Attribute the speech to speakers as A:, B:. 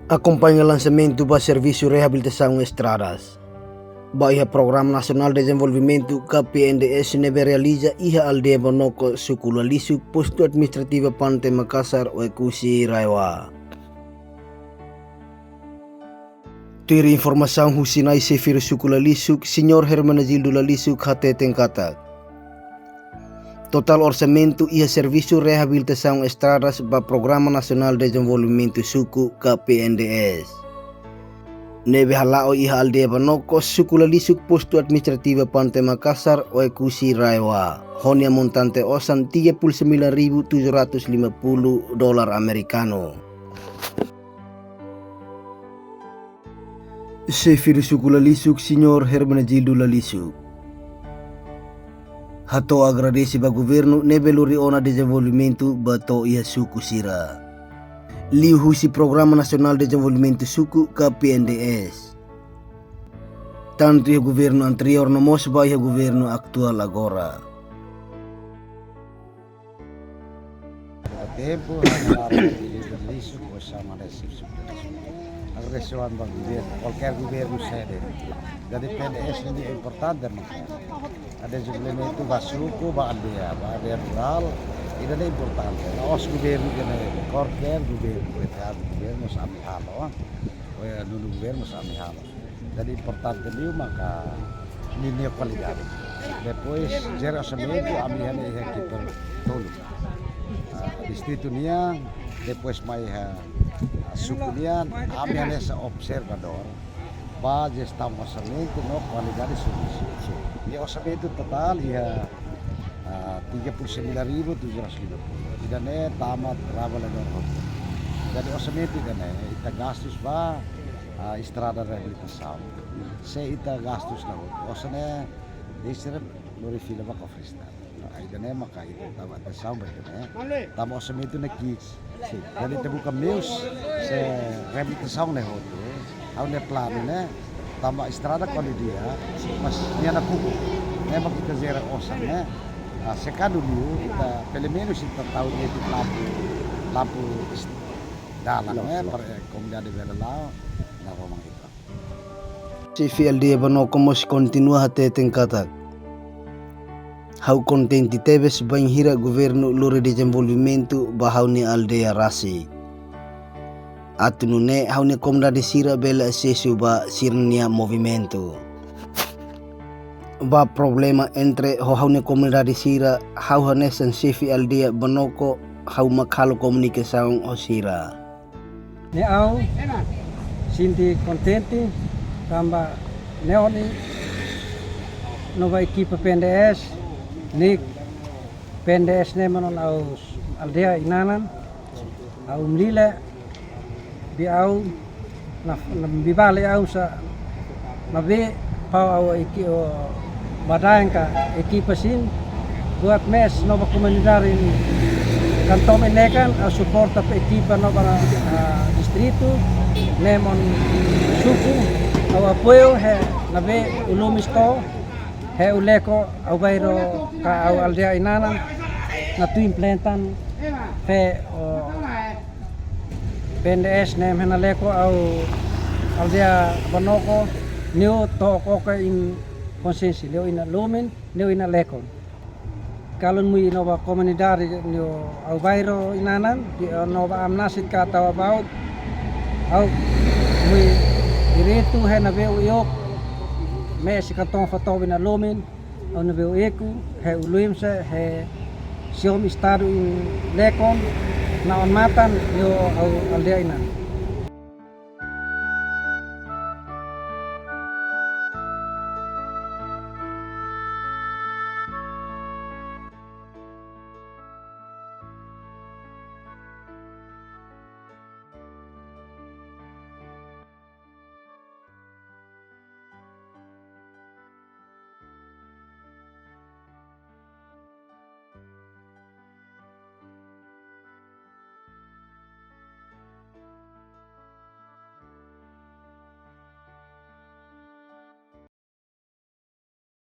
A: Acompanha o lançamento do Serviço de Reabilitação Estradas. Bahia Programa Nacional de Desenvolvimento KPNDS nebe realiza iha aldeia Bonoko Sukula Lisuk Posto Administrativa Pantai Makassar o Ekusi Raiwa. Tiri informação Husinai Sefir Sukula Lisuk, Senhor Hermenegildo Lisuk hate tengkatak. Total orçamento e Serviço de Reabilitação Estradas para Programa Nacional de Desenvolvimento Suku KPNDS. Nebe halao iha aldeia Bonoko Sukula Lisuk Posto Administrativa Pantai Makassar o Ekusi Raiwa. Honia montante osan $39.750 Americano. Sefir Sukula Lisuk, Senhor Hermenegildo Lisuk. Hato agradece ba governo nebe luriona desenvolvimento bato ia suku sira. Liu husi Programa Nacional de Desenvolvimento Suku KPNDS. Tanto ia governo anterior nomos ba ia governo aktual agora.
B: Tempo lisuk bersama resip agresiwan bang governo, qualquer governo sede. Jadi PNDS ini importante maka. Ada suplemento basuku, ba aldeia rural, itu adalah importante. Os governo que qualquer governo, governo sami halo, dulu governo sami halo. Jadi importante liu maka linha qualidade. Depois gerasamento amihan ia kiper tolu. Distrito nia, depois mai suku nia, amihan essa observador. Ba gestão orçamento no qualidade suficiente. E orçamento total ia 39.750. Tidak ne tamat trabalhador. Jadi orçamento tidak ne ita gastos ba estrada reabilitação. Se ita gastos na orçane descer lori fila ba kofrista. Ida ne maka ita tamat ação ba ne. Tamo orçamento na kits. Jadi terbuka meus se reabilitação ne hoto. Ang plano na tama estrada quando dia mas niya na kuko memang kita zera osan na sekado liu kita pelo menos kita tahu itu lampu dalam per komunidade belalao na romang ito.
A: CFLD Bonoko mos continua hate tengkatak. Hau contenti tebes banhira governo lure desenvolvimento bahau ni aldeia rasi. Atunu ne hau ne komunidade sira bela acesso ba sirnia movimento. Ba problema entre hau ne komunidade sira hau hanesan sefi aldeia Bonoko hau makalo komunikasaun o sira.
C: Ne au sinti contente tamba neoni nova equipe PNDS ni PNDS ne manon au aldeia inanan au mlila bi au na bibale au sa na be pau au badangka equipe sin buat mes nova comunidade kanton menekan a suporta pe equipe nova distrito lemon suku au apoio he na be ulumisto he uleko au bairo ka au aldea inanan na tu implementan pe PNDS nem henaleko au aldea Bonoko new toko ka in konsensi leo ina lumen leo ina leko kalon mui nova komunidade neo au bairo inanan di nova amnasit ka tawa baut au mui diretu hena veu yok me si kanton foto ina lumen au na veu eku he uluimse he siom estado in lekon na on matan yo aldea ina